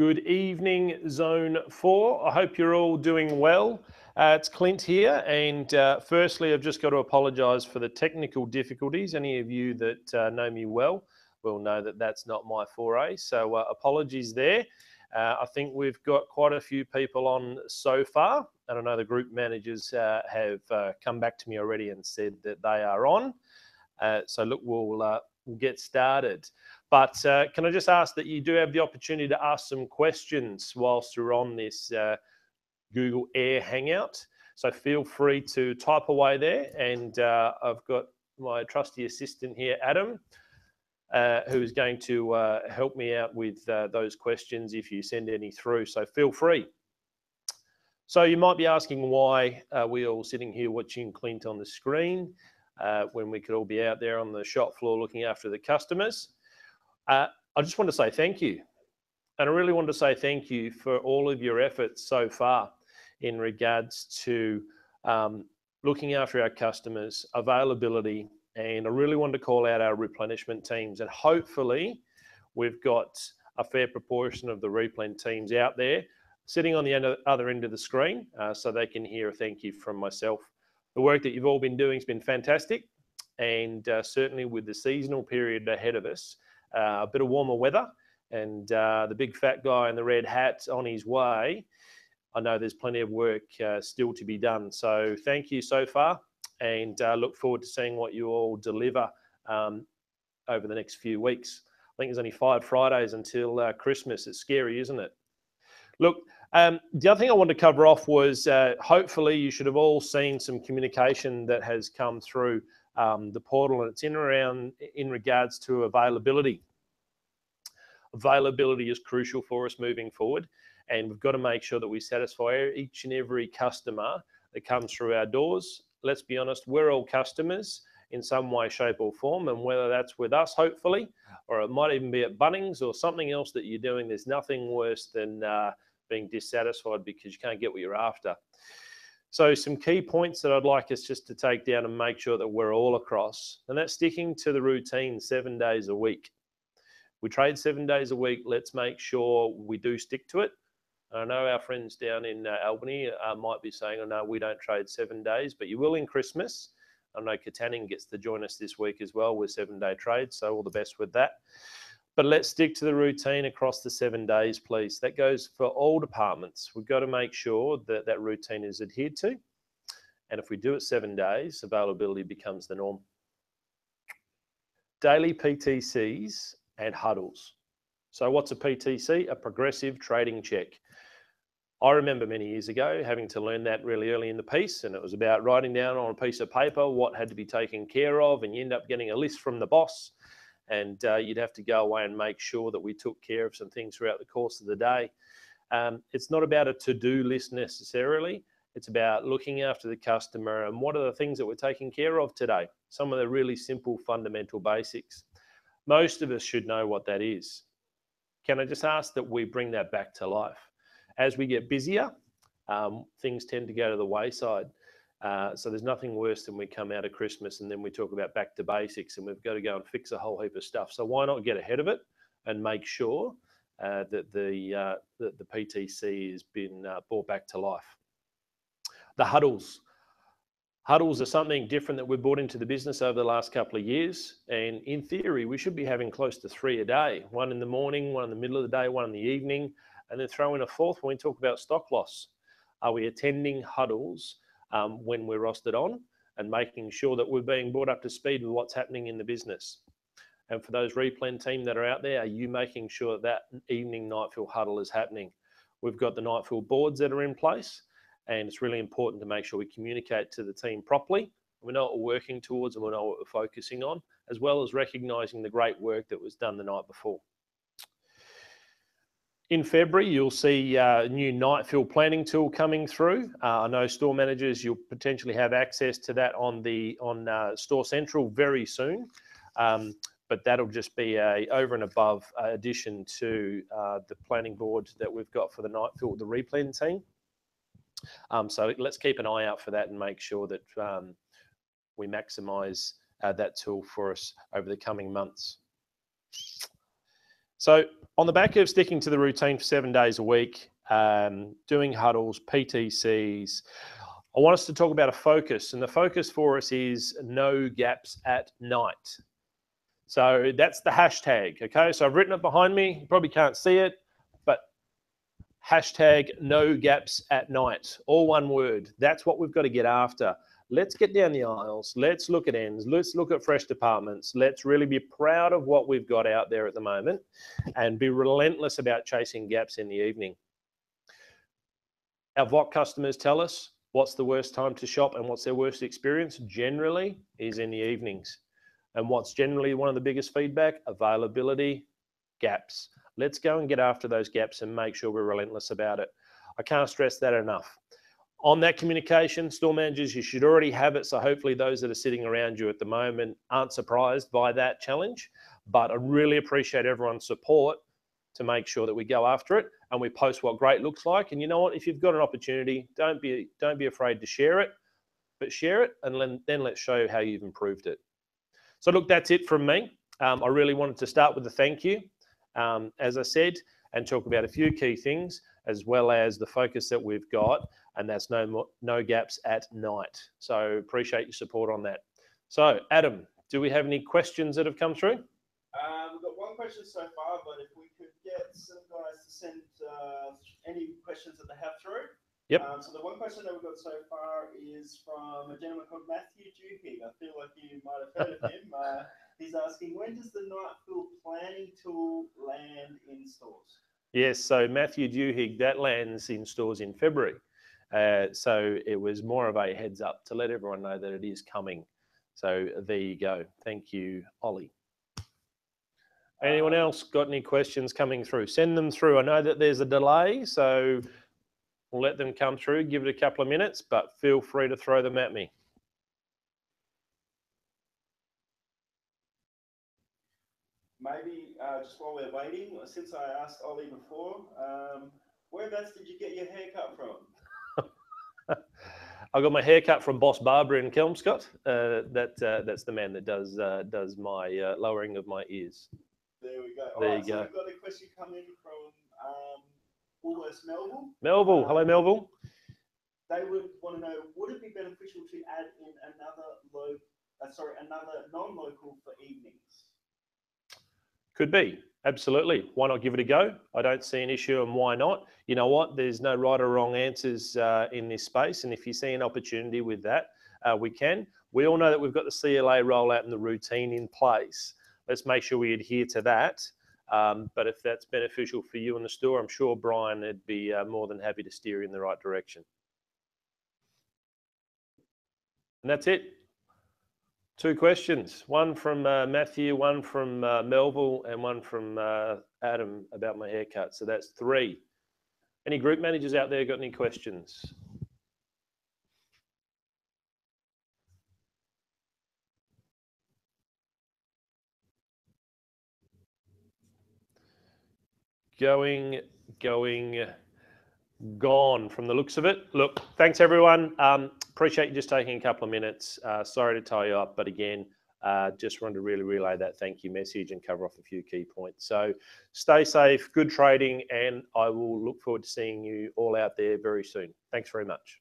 Good evening, Zone 4. I hope you're all doing well. It's Clint here, and firstly, I've just got to apologise for the technical difficulties. Any of you that know me well will know that that's not my foray, so apologies there. I think we've got quite a few people on so far, and I know the group managers have come back to me already and said that they are on. So look, we'll get started. But can I just ask that you do have the opportunity to ask some questions whilst you're on this Google Air Hangout. So feel free to type away there. And I've got my trusty assistant here, Adam, who is going to help me out with those questions if you send any through. So feel free. So you might be asking why we're all sitting here watching Clint on the screen when we could all be out there on the shop floor looking after the customers. I just want to say thank you. And I really want to say thank you for all of your efforts so far in regards to looking after our customers, availability, and I really want to call out our replenishment teams. And hopefully we've got a fair proportion of the replen teams out there sitting on the other end of the screen so they can hear a thank you from myself. The work that you've all been doing has been fantastic, and certainly with the seasonal period ahead of us, a bit of warmer weather and the big fat guy in the red hat on his way, I know there's plenty of work still to be done. So thank you so far, and look forward to seeing what you all deliver over the next few weeks. I think there's only 5 Fridays until Christmas. It's scary, isn't it? Look, the other thing I wanted to cover off was hopefully you should have all seen some communication that has come through the portal, and it's in regards to availability. Availability is crucial for us moving forward, and we've got to make sure that we satisfy each and every customer that comes through our doors. Let's be honest, we're all customers in some way, shape or form, and whether that's with us, hopefully, or it might even be at Bunnings or something else that you're doing, there's nothing worse than being dissatisfied because you can't get what you're after. So some key points that I'd like us just to take down and make sure that we're all across, and that's sticking to the routine 7 days a week. We trade 7 days a week. Let's make sure we do stick to it. I know our friends down in Albany might be saying, oh no, we don't trade 7 days, but you will in Christmas. I know Katanning gets to join us this week as well with 7-day trades, so all the best with that. But let's stick to the routine across the 7 days, please. That goes for all departments. We've got to make sure that that routine is adhered to. And if we do it 7 days, availability becomes the norm. Daily PTCs and huddles. So what's a PTC? A progressive trading check. I remember many years ago having to learn that really early in the piece, and it was about writing down on a piece of paper what had to be taken care of, and you end up getting a list from the boss, and you'd have to go away and make sure that we took care of some things throughout the course of the day. It's not about a to-do list necessarily. It's about looking after the customer and what are the things that we're taking care of today. Some of the really simple fundamental basics. Most of us should know what that is. Can I just ask that we bring that back to life? As we get busier, things tend to go to the wayside. So there's nothing worse than we come out of Christmas and then we talk about back to basics and we've got to go and fix a whole heap of stuff. So why not get ahead of it and make sure that the PTC has been brought back to life. The huddles. Huddles are something different that we've brought into the business over the last couple of years. And in theory, we should be having close to 3 a day. 1 in the morning, 1 in the middle of the day, 1 in the evening, and then throw in a 4th when we talk about stock loss. Are we attending huddles when we're rostered on and making sure that we're being brought up to speed with what's happening in the business? And for those replen team that are out there, are you making sure that evening night fill huddle is happening? We've got the night fill boards that are in place, and it's really important to make sure we communicate to the team properly. We know what we're working towards and we know what we're focusing on, as well as recognising the great work that was done the night before. In February, you'll see a new night fill planning tool coming through. I know store managers, you'll potentially have access to that on Store Central very soon. But that'll just be a over and above addition to the planning board that we've got for the night fill, the replen team. So let's keep an eye out for that and make sure that we maximise that tool for us over the coming months. So on the back of sticking to the routine for 7 days a week, doing huddles, PTCs, I want us to talk about a focus, and the focus for us is no gaps at night. So that's the hashtag, okay? So I've written it behind me. You probably can't see it, but hashtag no gaps at night, all one word. That's what we've got to get after. Let's get down the aisles. Let's look at ends. Let's look at fresh departments. Let's really be proud of what we've got out there at the moment and be relentless about chasing gaps in the evening. Our VOC customers tell us what's the worst time to shop and what's their worst experience generally is in the evenings. And what's generally one of the biggest feedback? Availability, gaps. Let's go and get after those gaps and make sure we're relentless about it. I can't stress that enough. On that communication, store managers, you should already have it. So hopefully those that are sitting around you at the moment aren't surprised by that challenge. But I really appreciate everyone's support to make sure that we go after it and we post what great looks like. And you know what? If you've got an opportunity, don't be afraid to share it, but share it and then let's show how you've improved it. So look, that's it from me. I really wanted to start with a thank you, as I said, and talk about a few key things as well as the focus that we've got, and that's no gaps at night. So appreciate your support on that. So Adam, do we have any questions that have come through? We've got one question so far, but if we could get some guys to send any questions that they have through. Yep. So the one question that we've got so far is from a gentleman called Matthew Duhigg. I feel like you might have heard of him. He's asking, when does the night fill planning tool land in stores? Yes, so Matthew Duhigg, that lands in stores in February. So it was more of a heads up to let everyone know that it is coming. So there you go. Thank you, Ollie. Anyone else got any questions coming through? Send them through. I know that there's a delay, so we'll let them come through. Give it a couple of minutes, but feel free to throw them at me. Maybe just while we're waiting, since I asked Ollie before, whereabouts did you get your haircut from? I got my haircut from Boss Barber in Kelmscott. That's the man that does my lowering of my ears. There we go. There you go. So we've got a question coming from Woolworths Melville. Melville, hello Melville. They would want to know, would it be beneficial to add in another non-local for evenings? Could be, absolutely. Why not give it a go? I don't see an issue, and why not? You know what? There's no right or wrong answers in this space, and if you see an opportunity with that, we can. We all know that we've got the CLA rollout and the routine in place. Let's make sure we adhere to that. But if that's beneficial for you in the store, I'm sure Brian would be more than happy to steer you in the right direction. And that's it. 2 questions, one from Matthew, one from Melville, and one from Adam about my haircut. So that's 3. Any group managers out there got any questions? Gone from the looks of it. Look, thanks everyone. Appreciate you just taking a couple of minutes. Sorry to tie you up, but again, just wanted to really relay that thank you message and cover off a few key points. So stay safe, good trading, and I will look forward to seeing you all out there very soon. Thanks very much.